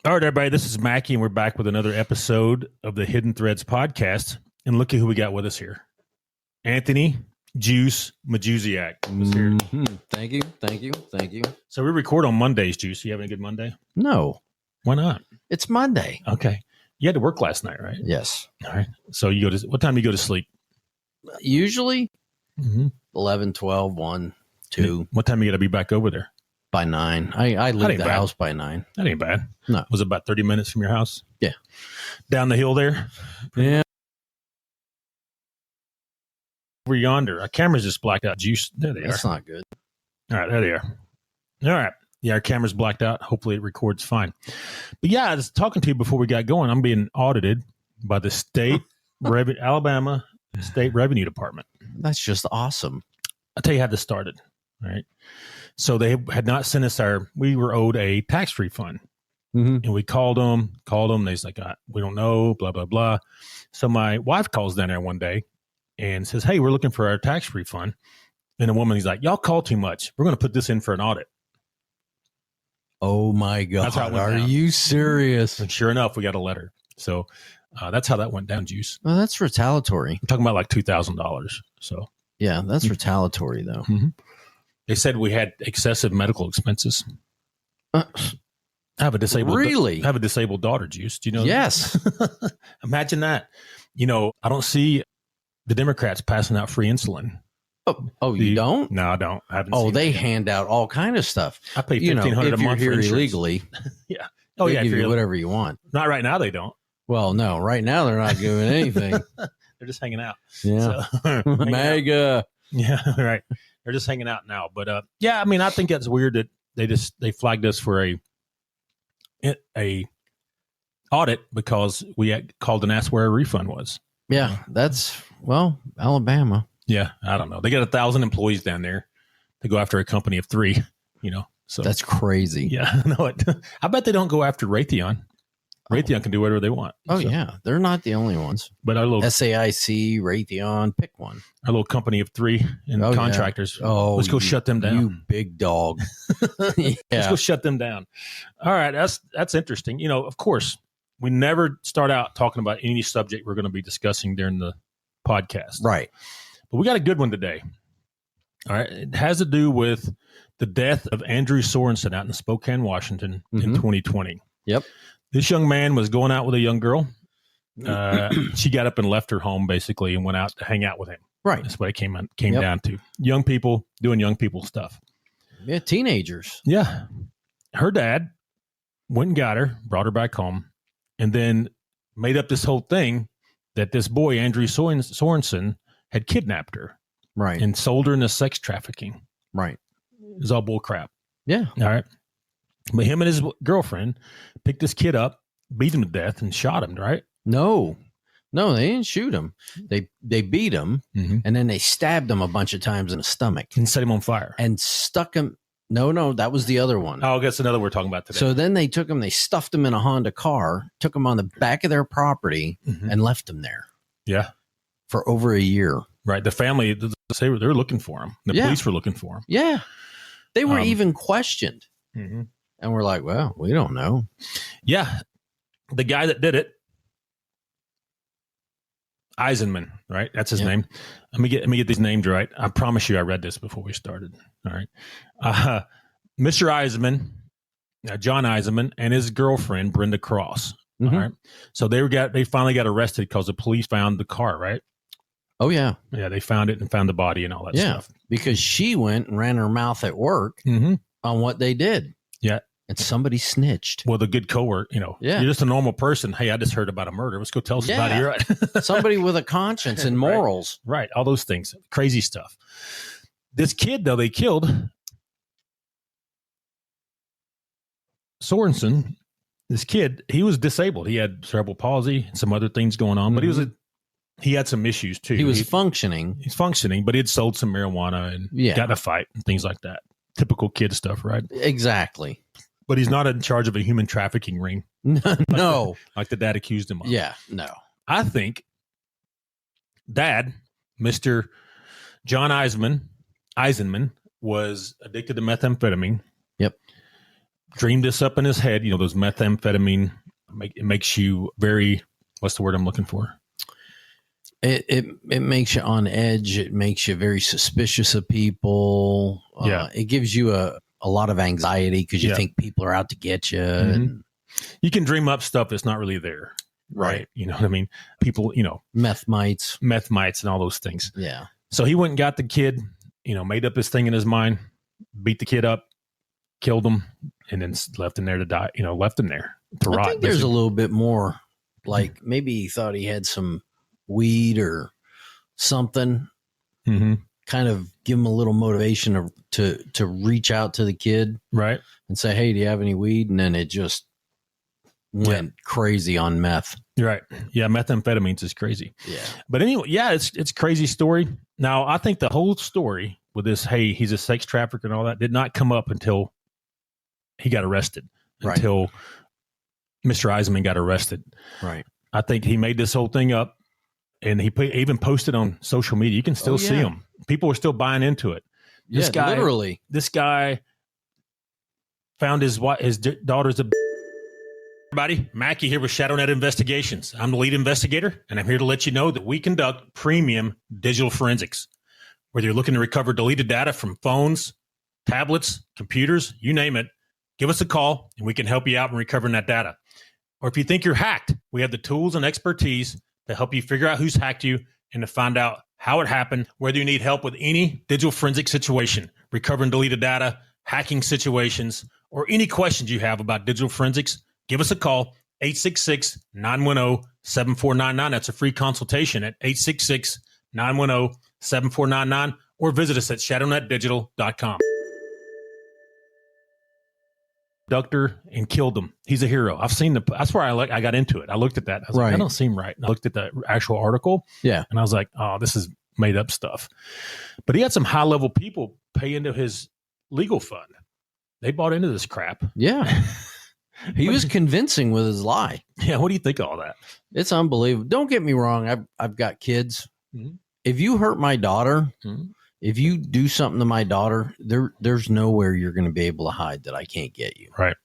All right, everybody, this is Macky, and we're back with another episode of the Hidden Threads podcast. And look at who we got with us here. Anthony Jus Majusiak is here. Mm-hmm. Thank you. So we record on Mondays, Jus. You having a good Monday? No, Why not? it's Monday. Okay. You had to work last night, right? Yes. All right. So you go to what time do you go to sleep? Usually Mm-hmm. 11, 12, 1, 2, What time you got to be back over there? by 9. I ain't leave the bad. house by 9. That ain't bad. No. Was it about 30 minutes from your house? Yeah. Down the hill there? Yeah. Over yonder. Our camera's just blacked out. Juice. There they That's are. not good. All right, there they are. All right. Yeah, our camera's blacked out. Hopefully it records fine. But yeah, I was talking to you before we got going. I'm being audited by the state Alabama State Revenue Department. That's just awesome. I'll tell you how this started. All right. So they had not sent us we were owed a tax refund. Mm-hmm. And we called them. They was like, we don't know, blah, blah, blah. So my wife calls down there one day and says, hey, we're looking for our tax refund. And the woman, he's like, y'all call too much. We're going to put this in for an audit. Oh, my God. That's how it went Are down. you serious? And sure enough, we got a letter. So that's how that went down, Juice. Well, that's retaliatory. I'm talking about like $2,000. So Yeah, that's retaliatory, though. they said we had excessive medical expenses. I have a disabled Really? I have a disabled daughter, Juice. Do you know that? Yes. Imagine that. You know, I don't see the Democrats passing out free insulin. Oh, you don't? No, I don't. I haven't Oh, seen they that yet. hand out all kind of stuff. I pay You know, $1,500 a if you're month for here insurance. illegally, Yeah. Oh, they yeah. give If you you're, whatever you want. not right now, they don't. Well, no, right now they're not doing anything. They're just hanging out. Yeah. So, hanging out. Mega. Yeah, right. They're just hanging out now. But yeah, I mean, I think that's weird that they flagged us for a audit because we had called and asked where a refund was. Yeah, that's, well, Alabama. Yeah, I don't know. They got 1,000 employees down there to go after a company of 3. You know, so That's crazy. yeah, I know it. I bet they don't go after Raytheon. Raytheon can do whatever they want. Oh, So, yeah. They're not the only ones. but our little SAIC, Raytheon, pick one. company of 3 and Oh, yeah. contractors. Oh, Let's go shut them down. You big dog. Let's Yeah. go shut them down. All right, that's interesting. You know, of course, we never start out talking about any subject we're going to be discussing during the podcast. Right. But we got a good one today. All right, it has to do with the death of Andrew Sorensen out in Spokane, Washington in Mhm. 2020. Yep. This young man was going out with a young girl. She got up and left her home basically and went out to hang out with him. Right. That's what it came Yep. down to. Young people doing young people stuff. Yeah, teenagers. Yeah. Her dad went and got her, brought her back home, and then made up this whole thing that this boy, Andrew Sorensen, had kidnapped her Right. and sold her into sex trafficking. Right. It was all bull crap. Yeah. All right. But him and his girlfriend picked this kid up, beat him to death, and shot him, right? No, they didn't shoot him. They beat him, Mm-hmm. and then they stabbed him a bunch of times in the stomach And set him on fire. and stuck him. No, that was the other one. Oh, that's another we're talking about today. So then they took him, they stuffed him in a Honda car, took him on the back of their property, Mhm. and left him there Yeah. for over a year. Right. The family, they're looking for him. The Yeah. police were looking for him. Yeah. They were Um, even questioned. Mm-hmm. And we're like, well, we don't know. Yeah. The guy that did it, Eisenman, right? That's his Yeah. name. Let me get these names right. I promise you I read this before we started. All right. Mr. Eisenman, John Eisenman, and his girlfriend, Brenda Cross. Mhm. All right. So they finally got arrested because the police found the car, right? Oh, yeah. Yeah, they found it and found the body and all that Yeah. stuff. Because she went and ran her mouth at work Mm-hmm. on what they did. Yeah. And somebody snitched. Well, the good coworker, Yeah. you're just a normal person. Hey, I just heard about a murder. Let's go tell somebody. Yeah. You're right. Somebody with a conscience and Right. morals. Right. All those things. Crazy stuff. This kid, though, they killed Sorensen. This kid, he was disabled. He had cerebral palsy and some other things going on, but he had some issues too. He was functioning. He's functioning, but he had sold some marijuana and Yeah. got in a fight and things like that. Typical kid stuff, right? Exactly. But he's not in charge of a human trafficking ring No. like the dad accused him of. Yeah. No. I think Dad, Mr. John Eisenman, was addicted to methamphetamine. Yep. dreamed this up in his head. You know, those methamphetamine, it makes you very, what's the word I'm looking for? It makes you on edge. It makes you very suspicious of people. It gives you a lot of anxiety because you think people are out to get you. Mm-hmm. And, you can dream up stuff that's not really there. Right. You know what I mean? People, you know. Meth mites and all those things. Yeah. So he went and got the kid, you know, made up his thing in his mind, beat the kid up, killed him, and then left him there to die, you know, left him there to rot. I think there's a little bit more, like maybe he thought he had some weed or something, kind of give him a little motivation to reach out to the kid. Right. And say, hey, do you have any weed? And then it just went crazy on meth. You're right. Yeah, methamphetamines is crazy. Yeah. But anyway, yeah, it's crazy story. Now, I think the whole story with this, hey, he's a sex trafficker and all that, did not come up until he got arrested, until Mr. Eisenman got arrested. Right. I think he made this whole thing up, and he even posted on social media. You can still see him. People are still buying into it. This guy, literally. This guy found his daughter's a... Everybody, Macky here with ShadowNet Investigations. I'm the lead investigator, and I'm here to let you know that we conduct premium digital forensics. Whether you're looking to recover deleted data from phones, tablets, computers, you name it, give us a call, and we can help you out in recovering that data. Or if you think you're hacked, we have the tools and expertise to help you figure out who's hacked you and to find out how it happened, whether you need help with any digital forensic situation, recovering deleted data, hacking situations, or any questions you have about digital forensics. Give us a call, 866-910-7499. That's a free consultation at 866-910-7499, or visit us at shadownetdigital.com. Abductor and killed him. He's a hero. I've seen that's where I got into it. I looked at that. I was like, that don't seem right. And I looked at the actual article. Yeah. And I was like, oh, this is made up stuff. But he had some high level people pay into his legal fund. They bought into this crap. Yeah. He was convincing with his lie. Yeah, what do you think of all that? It's unbelievable. Don't get me wrong. I've got kids. Mm-hmm. If you hurt my daughter, if you do something to my daughter, there's nowhere you're going to be able to hide that I can't get you. Right.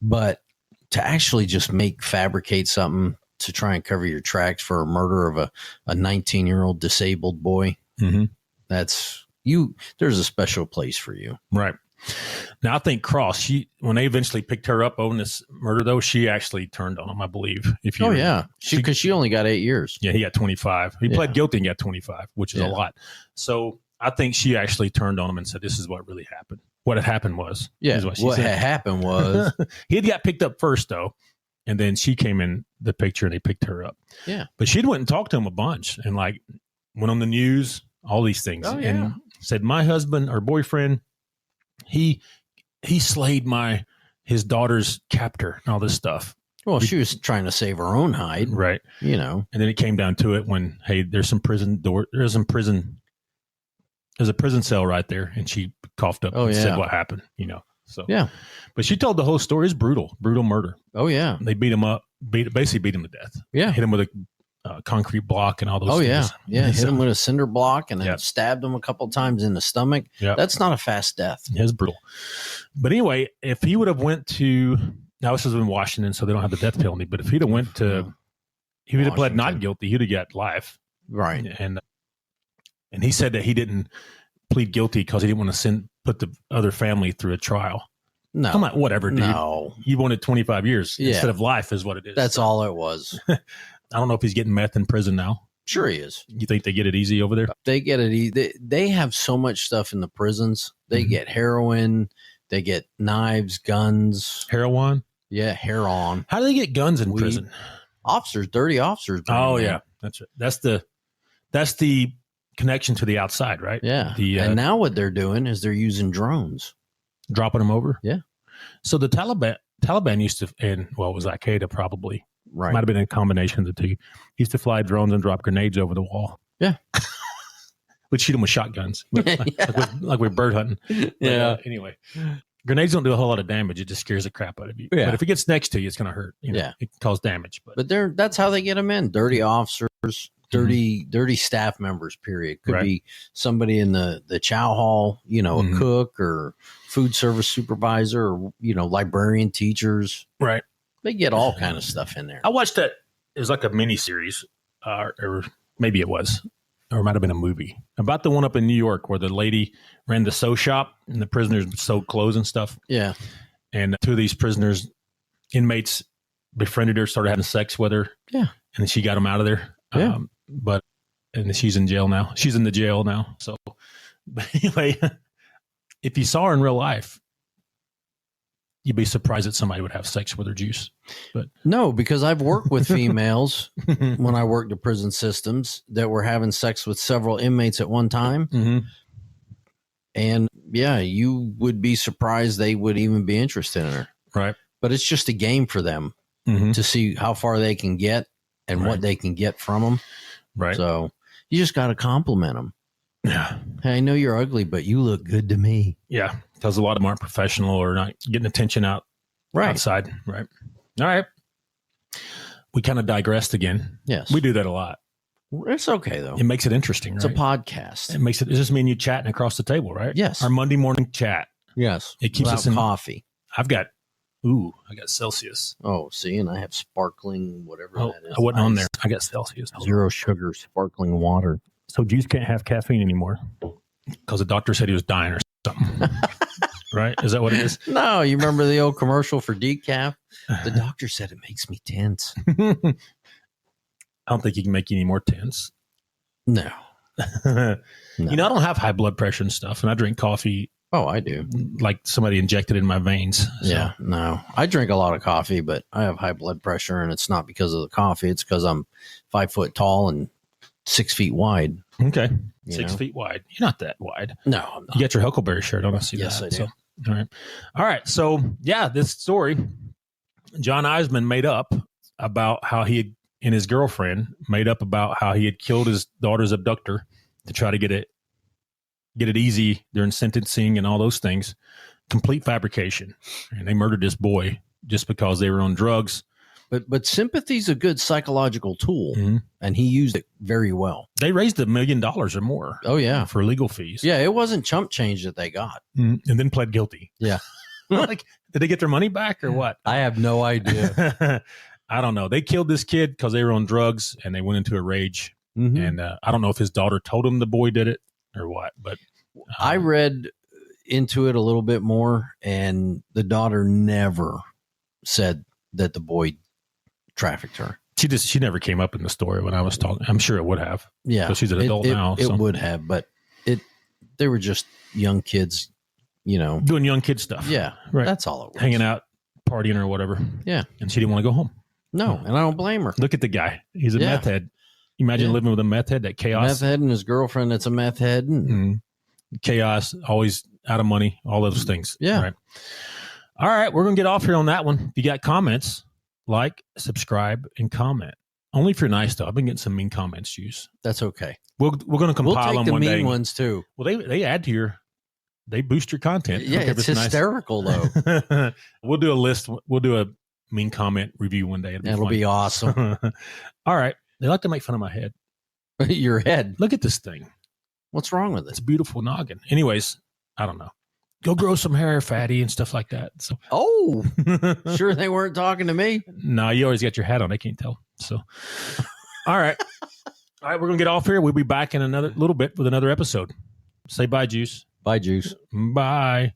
But to actually just fabricate something to try and cover your tracks for a murder of a 19-year-old disabled boy, there's a special place for you. Right. Now, I think Cross, when they eventually picked her up on this murder, though, she actually turned on him, I believe. Because she only got 8 years. Yeah, he got 25. He pled guilty and got 25, which is a lot. So I think she actually turned on him and said, this is what really happened. What had happened was. Yeah, what had happened was. He had got picked up first, though, and then she came in the picture and they picked her up. Yeah. But she'd went and talked to him a bunch and, like, went on the news, all these things. Oh, yeah. And said, my husband or boyfriend, he slayed his daughter's captor and all this stuff. Well, she was trying to save her own hide, right? You know, and then it came down to it when, hey, there's a prison cell right there, and she coughed up and said what happened, you know. So yeah, but she told the whole story. It's brutal murder. Oh yeah, they beat him up, basically beat him to death. Yeah, hit him with a concrete block and all those things. Yeah, hit him with a cinder block and then stabbed him a couple times in the stomach. That's not a fast death. It's brutal. But anyway, if he would have went to, now this is in Washington, so they don't have the death penalty, but if he'd have went to, he would have pled not guilty, he'd have got life. Right. And he said that he didn't plead guilty because he didn't want to put the other family through a trial. No. Come on, whatever, dude. No. You wanted 25 years instead of life is what it is. That's all it was. I don't know if he's getting meth in prison now. Sure he is. You think they get it easy over there? They get it easy. They have so much stuff in the prisons. They get heroin. They get knives, guns. Heroin? Yeah, heroin. How do they get guns in prison? Officers, dirty officers. Oh, yeah. That's right. That's the connection to the outside, right? Yeah. And now what they're doing is they're using drones. Dropping them over? Yeah. So the Taliban used to, and well, it was Al-Qaeda probably. Right. Might have been a combination of the two. Used to fly drones and drop grenades over the wall. Yeah. We'd shoot them with shotguns. Like we're bird hunting. Yeah. But, anyway, grenades don't do a whole lot of damage. It just scares the crap out of you. Yeah. But if it gets next to you, it's going to hurt. You know, it can cause damage. But that's how they get them in. Dirty officers, dirty staff members, period. Could Right. be somebody in the chow hall, a cook or food service supervisor or, librarian, teachers. Right. They get all kind of stuff in there. I watched that. It was like a mini series, or maybe it was, or it might have been a movie about the one up in New York where the lady ran the sew shop and the prisoners sewed clothes and stuff. Yeah. And two of these inmates befriended her, started having sex with her. Yeah. And she got them out of there. Yeah. And she's in jail now. She's in the jail now. So, but anyway, if you saw her in real life, you'd be surprised that somebody would have sex with her juice. But no, because I've worked with females when I worked at prison systems that were having sex with several inmates at one time. Mm-hmm. And yeah, you would be surprised they would even be interested in her. Right. But it's just a game for them to see how far they can get and what they can get from them. Right. So you just got to compliment them. Yeah. Hey, I know you're ugly, but you look good to me. Yeah. Because a lot of them aren't professional or not getting attention outside. Right. All right. We kind of digressed again. Yes. We do that a lot. It's okay, though. It makes it interesting, right? It's a podcast. It's just me and you chatting across the table, right? Yes. Our Monday morning chat. Yes. It keeps us in coffee. I got Celsius. Oh, see, and I have sparkling, whatever that is. I wasn't on there. I got Celsius. Zero sugar, sparkling water. So Juice can't have caffeine anymore because the doctor said he was dying or something. Right? Is that what it is? No, you remember the old commercial for decaf? The doctor said it makes me tense. I don't think he can make you any more tense. No. I don't have high blood pressure and stuff, and I drink coffee. Oh, I do. Like somebody injected in my veins. So. Yeah, no. I drink a lot of coffee, but I have high blood pressure, and it's not because of the coffee. It's because I'm 5 foot tall and 6 feet wide. Okay. 6 feet wide. You're not that wide. No, I'm not. You got your Huckleberry shirt on. I see yes, that. I do. So, all right. So, yeah, this story, John Eisenman made up about how he and his girlfriend made up about how he had killed his daughter's abductor to try to get it easy during sentencing and all those things. Complete fabrication. And they murdered this boy just because they were on drugs. But sympathy's a good psychological tool, and he used it very well. They raised $1 million or more. Oh, yeah. For legal fees. Yeah, it wasn't chump change that they got. And then pled guilty. Yeah. Like, did they get their money back or what? I have no idea. I don't know. They killed this kid because they were on drugs and they went into a rage. And I don't know if his daughter told him the boy did it or what, but I read into it a little bit more, and the daughter never said that the boy trafficked her. She never came up in the story when I was talking. I'm sure it would have. Yeah. So she's an adult now. It would have, but they were just young kids, doing young kid stuff. Yeah. Right. That's all it was. Hanging out, partying or whatever. Yeah. And she didn't want to go home. No. And I don't blame her. Look at the guy. He's a meth head. Imagine living with a meth head, that chaos. Meth head and his girlfriend that's a meth head. And chaos, always out of money, all those things. Yeah. Right. All right. We're going to get off here on that one. If you got comments, like, subscribe, and comment. Only if you're nice, though. I've been getting some mean comments, Juice. That's okay. We're going to compile we'll take them one the day. mean ones, too. Well, they add to they boost your content. Yeah, it's hysterical, though. We'll do a list. We'll do a mean comment review one day. That'll be awesome. All right. They like to make fun of my head. Your head. Look at this thing. What's wrong with it? It's a beautiful noggin. Anyways, I don't know. Go grow some hair, fatty, and stuff like that. So, sure they weren't talking to me. No, you always got your hat on. I can't tell. So, all right. All right, we're going to get off here. We'll be back in another little bit with another episode. Say bye, Juice. Bye, Juice. Bye.